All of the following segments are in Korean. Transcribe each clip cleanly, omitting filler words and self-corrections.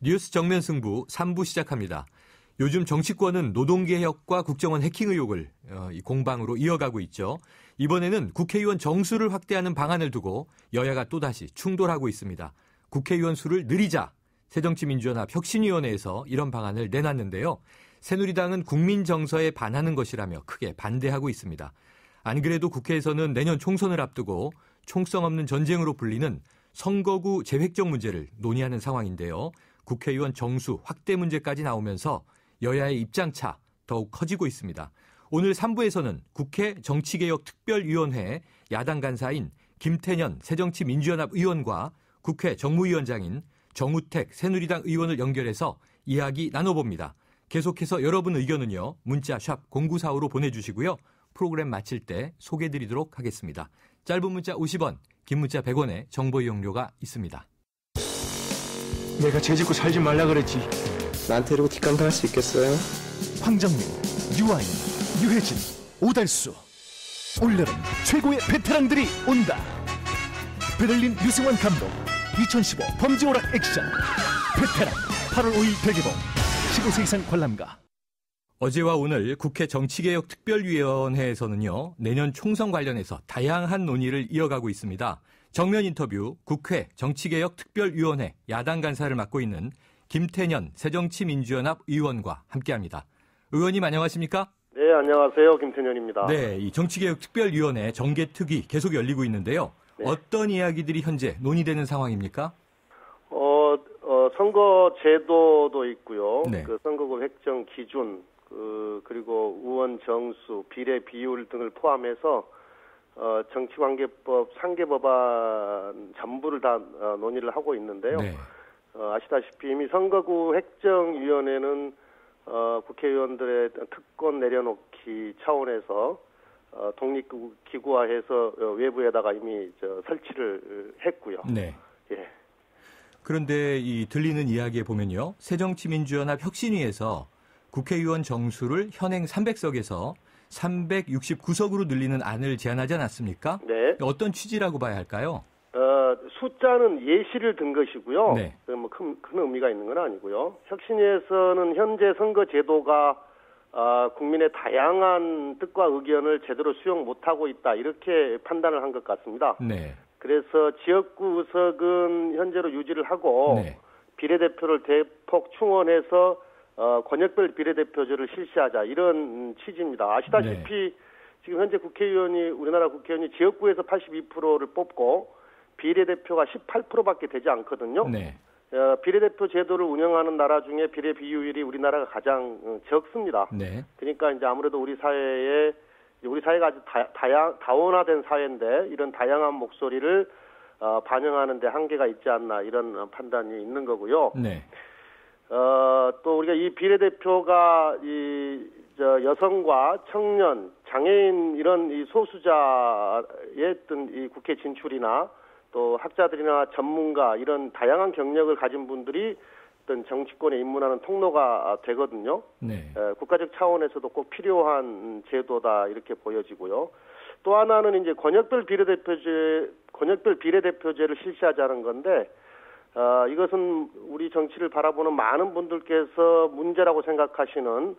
뉴스 정면 승부 3부 시작합니다. 요즘 정치권은 노동개혁과 국정원 해킹 의혹을 공방으로 이어가고 있죠. 이번에는 국회의원 정수를 확대하는 방안을 두고 여야가 또다시 충돌하고 있습니다. 국회의원 수를 늘리자 새정치민주연합 혁신위원회에서 이런 방안을 내놨는데요. 새누리당은 국민 정서에 반하는 것이라며 크게 반대하고 있습니다. 안 그래도 국회에서는 내년 총선을 앞두고 총성 없는 전쟁으로 불리는 선거구 재획정 문제를 논의하는 상황인데요. 국회의원 정수 확대 문제까지 나오면서 여야의 입장차 더욱 커지고 있습니다. 오늘 3부에서는 국회 정치개혁특별위원회 야당 간사인 김태년 새정치민주연합 의원과 국회 정무위원장인 정우택 새누리당 의원을 연결해서 이야기 나눠봅니다. 계속해서 여러분 의견은요. 문자 샵 0945로 보내주시고요. 프로그램 마칠 때 소개해드리도록 하겠습니다. 짧은 문자 50원, 긴 문자 100원의 정보 이용료가 있습니다. 내가 죄 짓고 살지 말라 그랬지. 나한테 이러고 뒷감당할 수 있겠어요? 황정민, 유아인, 유해진, 오달수. 올여름 최고의 베테랑들이 온다. 베를린 유승환 감독 2015 범죄오락 액션 베테랑 8월 5일 대개봉. 15세 이상 관람가. 어제와 오늘 국회 정치개혁특별위원회에서는요. 내년 총선 관련해서 다양한 논의를 이어가고 있습니다. 정면 인터뷰 국회 정치개혁특별위원회 야당 간사를 맡고 있는 김태년 새정치민주연합 의원과 함께합니다. 의원님 안녕하십니까? 네, 안녕하세요. 김태년입니다. 네, 이 정치개혁특별위원회 정개특위 계속 열리고 있는데요. 네. 어떤 이야기들이 현재 논의되는 상황입니까? 선거 제도도 있고요. 네. 그 선거구 획정 기준, 그리고 의원 정수, 비례 비율 등을 포함해서 정치관계법 3개 법안 전부를 다 논의를 하고 있는데요. 네. 아시다시피 이미 선거구 획정위원회는 국회의원들의 특권 내려놓기 차원에서 독립기구화해서 외부에다가 이미 설치를 했고요. 네. 예. 그런데 이 들리는 이야기에 보면요. 새정치민주연합 혁신위에서 국회의원 정수를 현행 300석에서 369석으로 늘리는 안을 제안하지 않았습니까? 네. 어떤 취지라고 봐야 할까요? 숫자는 예시를 든 것이고요. 네. 뭐 큰 의미가 있는 건 아니고요. 혁신위에서는 현재 선거 제도가 국민의 다양한 뜻과 의견을 제대로 수용 못하고 있다. 이렇게 판단을 한 것 같습니다. 네. 그래서 지역구 의석은 현재로 유지를 하고 네. 비례대표를 대폭 충원해서 권역별 비례대표제를 실시하자 이런 취지입니다. 아시다시피 네. 지금 현재 우리나라 국회의원이 지역구에서 82%를 뽑고 비례대표가 18%밖에 되지 않거든요. 네. 비례대표 제도를 운영하는 나라 중에 비례 비율이 우리나라가 가장 적습니다. 네. 그러니까 이제 아무래도 우리 사회가 아주 다원화된 사회인데 이런 다양한 목소리를 반영하는 데 한계가 있지 않나 이런 판단이 있는 거고요. 네. 또 우리가 이 비례대표가 여성과 청년, 장애인 이런 이 소수자의 어떤 이 국회 진출이나 또 학자들이나 전문가 이런 다양한 경력을 가진 분들이 어떤 정치권에 입문하는 통로가 되거든요. 네. 국가적 차원에서도 꼭 필요한 제도다 이렇게 보여지고요. 또 하나는 이제 권역별 비례대표제를 실시하자는 건데 이것은 우리 정치를 바라보는 많은 분들께서 문제라고 생각하시는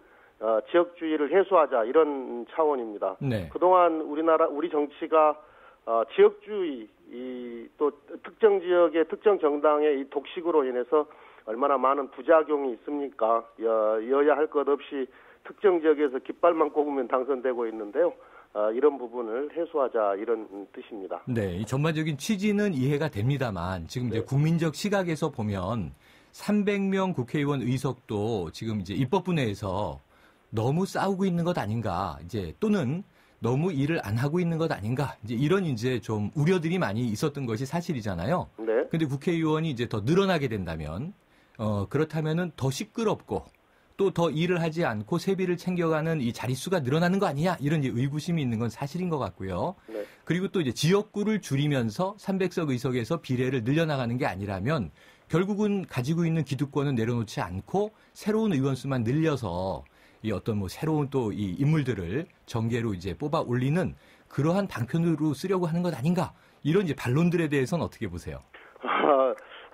지역주의를 해소하자 이런 차원입니다. 네. 그동안 우리 정치가 지역주의 또 특정 지역의 특정 정당의 이 독식으로 인해서 얼마나 많은 부작용이 있습니까? 여야 할 것 없이 특정 지역에서 깃발만 꼽으면 당선되고 있는데요. 이런 부분을 해소하자 이런 뜻입니다. 네, 이 전반적인 취지는 이해가 됩니다만 지금 이제 국민적 시각에서 보면 300명 국회의원 의석도 지금 이제 입법부내에서 너무 싸우고 있는 것 아닌가, 이제 또는 너무 일을 안 하고 있는 것 아닌가, 이제 이런 이제 좀 우려들이 많이 있었던 것이 사실이잖아요. 네. 근데 국회의원이 이제 더 늘어나게 된다면, 그렇다면은 더 시끄럽고 또 더 일을 하지 않고 세비를 챙겨가는 이 자릿수가 늘어나는 거 아니냐, 이런 이제 의구심이 있는 건 사실인 것 같고요. 네. 그리고 또 이제 지역구를 줄이면서 300석 의석에서 비례를 늘려나가는 게 아니라면 결국은 가지고 있는 기득권은 내려놓지 않고 새로운 의원 수만 늘려서 이 어떤 뭐 새로운 또 이 인물들을 정계로 이제 뽑아 올리는 그러한 방편으로 쓰려고 하는 것 아닌가, 이런 이제 반론들에 대해서는 어떻게 보세요?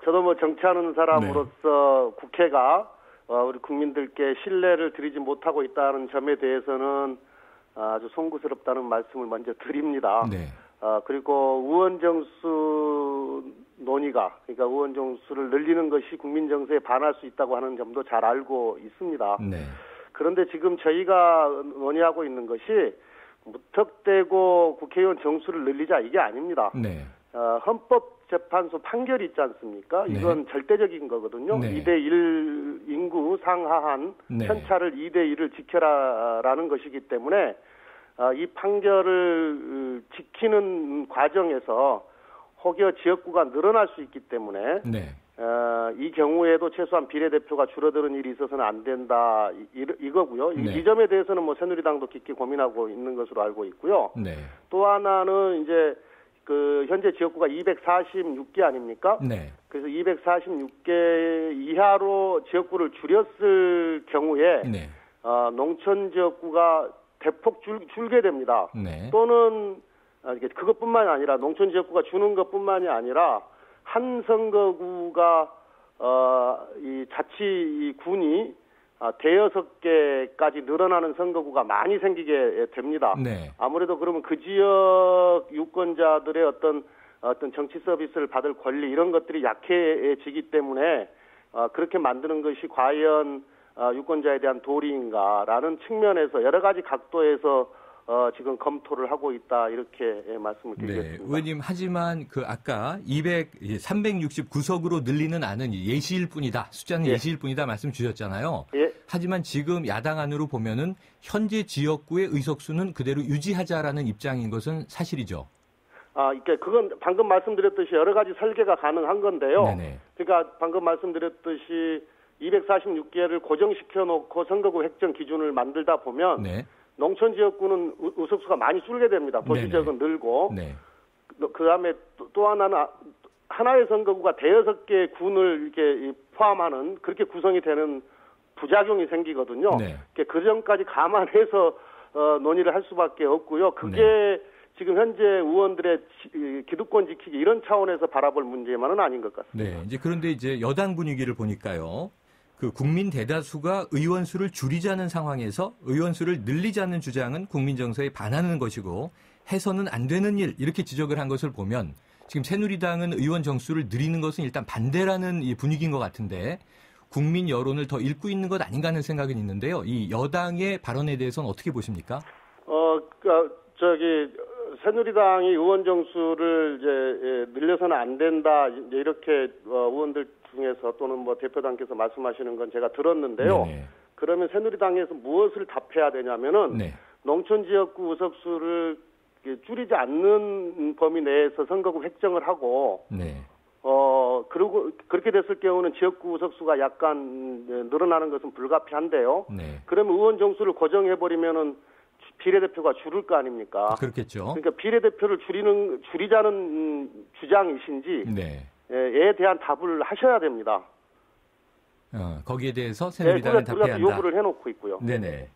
저도 뭐 정치하는 사람으로서 국회가 우리 국민들께 신뢰를 드리지 못하고 있다는 점에 대해서는 아주 송구스럽다는 말씀을 먼저 드립니다. 네. 그리고 의원 정수 논의가, 그러니까 의원 정수를 늘리는 것이 국민 정서에 반할 수 있다고 하는 점도 잘 알고 있습니다. 네. 그런데 지금 저희가 논의하고 있는 것이 무턱대고 국회의원 정수를 늘리자 이게 아닙니다. 네. 헌법재판소 판결이 있지 않습니까? 네. 이건 절대적인 거거든요. 네. 2대1 인구 상하한 네. 편차를 2대1을 지켜라라는 것이기 때문에 이 판결을 지키는 과정에서 혹여 지역구가 늘어날 수 있기 때문에 네. 이 경우에도 최소한 비례대표가 줄어드는 일이 있어서는 안 된다 이거고요. 네. 이 점에 대해서는 뭐 새누리당도 깊게 고민하고 있는 것으로 알고 있고요. 네. 또 하나는 이제 그 현재 지역구가 246개 아닙니까? 네. 그래서 246개 이하로 지역구를 줄였을 경우에 네. 농촌 지역구가 대폭 줄게 됩니다. 네. 또는 그것뿐만이 아니라 농촌 지역구가 주는 것뿐만이 아니라 한 선거구가 이 자치군이 대여섯 개까지 늘어나는 선거구가 많이 생기게 됩니다. 네. 아무래도 그러면 그 지역 유권자들의 어떤 정치 서비스를 받을 권리 이런 것들이 약해지기 때문에 그렇게 만드는 것이 과연 유권자에 대한 도리인가라는 측면에서 여러 가지 각도에서 지금 검토를 하고 있다 이렇게 말씀을 드리겠습니다. 네, 의원님 하지만 그 아까 369석으로 늘리는 안은 예시일 뿐이다. 숫자는 예. 예시일 뿐이다 말씀 주셨잖아요. 예. 하지만 지금 야당 안으로 보면은 현재 지역구의 의석수는 그대로 유지하자라는 입장인 것은 사실이죠. 그러니까 그건 방금 말씀드렸듯이 여러 가지 설계가 가능한 건데요. 네네. 그러니까 방금 말씀드렸듯이 246개를 고정시켜 놓고 선거구 획정 기준을 만들다 보면 네. 농촌 지역구는 의석수가 많이 줄게 됩니다. 도시 네네. 지역은 늘고 네. 그다음에 또 하나는 하나의 선거구가 대여섯 개 군을 이렇게 포함하는 그렇게 구성이 되는 부작용이 생기거든요. 네. 그 점까지 감안해서 논의를 할 수밖에 없고요. 그게 네. 지금 현재 의원들의 기득권 지키기 이런 차원에서 바라볼 문제만은 아닌 것 같습니다. 네. 그런데 이제 여당 분위기를 보니까요. 그 국민 대다수가 의원 수를 줄이자는 상황에서 의원 수를 늘리자는 주장은 국민 정서에 반하는 것이고 해서는 안 되는 일 이렇게 지적을 한 것을 보면 지금 새누리당은 의원 정수를 늘리는 것은 일단 반대라는 이 분위기인 것 같은데 국민 여론을 더 읽고 있는 것 아닌가 하는 생각은 있는데요. 이 여당의 발언에 대해서는 어떻게 보십니까? 새누리당이 의원 정수를 이제 늘려서는 안 된다 이제 이렇게 의원들 중에서 또는 뭐 대표당께서 말씀하시는 건 제가 들었는데요. 네네. 그러면 새누리당에서 무엇을 답해야 되냐면은 네. 농촌 지역구 의석수를 줄이지 않는 범위 내에서 선거구 획정을 하고 네. 그리고 그렇게 됐을 경우는 지역구 의석수가 약간 늘어나는 것은 불가피한데요. 네. 그러면 의원 정수를 고정해 버리면은 비례대표가 줄을 거 아닙니까? 그렇겠죠. 그러니까 비례대표를 줄이자는 주장이신지 네. 에 대한 답을 하셔야 됩니다. 거기에 대해서 새누리당은 답해야 한다. 요구를 해놓고 있고요. 네네.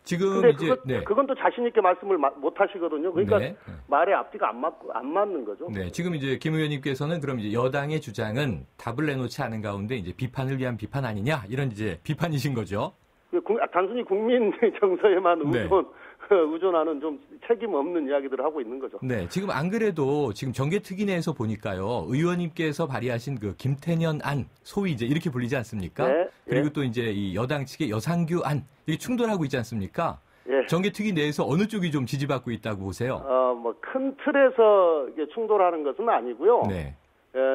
지금 근데 이제 그건 또 자신 있게 말씀을 못 하시거든요. 그러니까 네. 말의 앞뒤가 안 맞는 거죠. 네, 지금 이제 김 의원님께서는 그럼 이제 여당의 주장은 답을 내놓지 않은 가운데 이제 비판을 위한 비판 아니냐 이런 이제 비판이신 거죠. 단순히 국민 정서에만 네. 의존하는 좀 책임 없는 이야기들을 하고 있는 거죠. 네, 지금 안 그래도 지금 정개특위 내에서 보니까요, 의원님께서 발의하신 그 김태년 안, 소위 이제 이렇게 불리지 않습니까? 네, 그리고 예. 또 이제 이 여당 측의 여상규 안, 이게 충돌하고 있지 않습니까? 예. 정개특위 내에서 어느 쪽이 좀 지지받고 있다고 보세요? 큰 틀에서 이게 충돌하는 것은 아니고요. 네.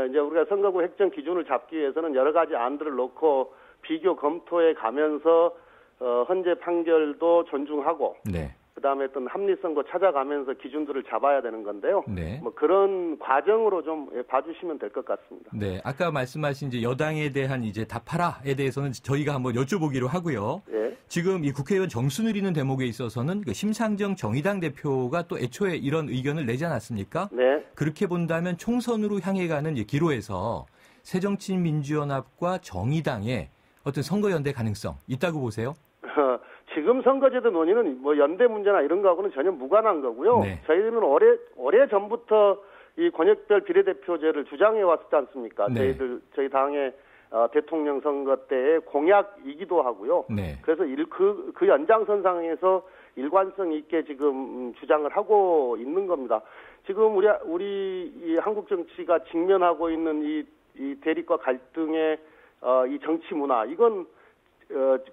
이제 우리가 선거구 획정 기준을 잡기 위해서는 여러 가지 안들을 놓고 비교 검토해 가면서 헌재 판결도 존중하고 네. 그다음에 어떤 합리성도 찾아가면서 기준들을 잡아야 되는 건데요. 네. 뭐 그런 과정으로 좀 봐주시면 될 것 같습니다. 네. 아까 말씀하신 이제 여당에 대한 이제 답하라에 대해서는 저희가 한번 여쭤보기로 하고요. 예. 지금 이 국회의원 정수 늘리는 대목에 있어서는 그 심상정 정의당 대표가 또 애초에 이런 의견을 내지 않았습니까? 네. 그렇게 본다면 총선으로 향해 가는 기로에서 새정치민주연합과 정의당의 어떤 선거연대 가능성 있다고 보세요? 지금 선거제도 논의는 뭐 연대 문제나 이런 거하고는 전혀 무관한 거고요. 네. 저희는 오래 전부터 이 권역별 비례대표제를 주장해 왔지 않습니까? 네. 저희 당의 대통령 선거 때의 공약이기도 하고요. 네. 그래서 그 연장선상에서 일관성 있게 지금 주장을 하고 있는 겁니다. 지금 우리 이 한국 정치가 직면하고 있는 이 대립과 갈등의 이 정치 문화, 이건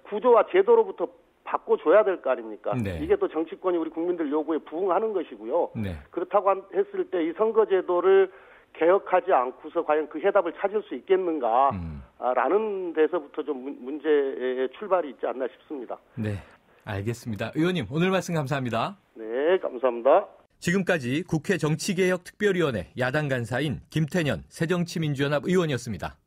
구조와 제도로부터 바꿔줘야 될 거 아닙니까? 네. 이게 또 정치권이 우리 국민들 요구에 부응하는 것이고요. 네. 그렇다고 했을 때 이 선거제도를 개혁하지 않고서 과연 그 해답을 찾을 수 있겠는가 라는 데서부터 좀 문제의 출발이 있지 않나 싶습니다. 네, 알겠습니다. 의원님, 오늘 말씀 감사합니다. 네, 감사합니다. 지금까지 국회 정치개혁특별위원회 야당 간사인 김태년 새정치민주연합 의원이었습니다.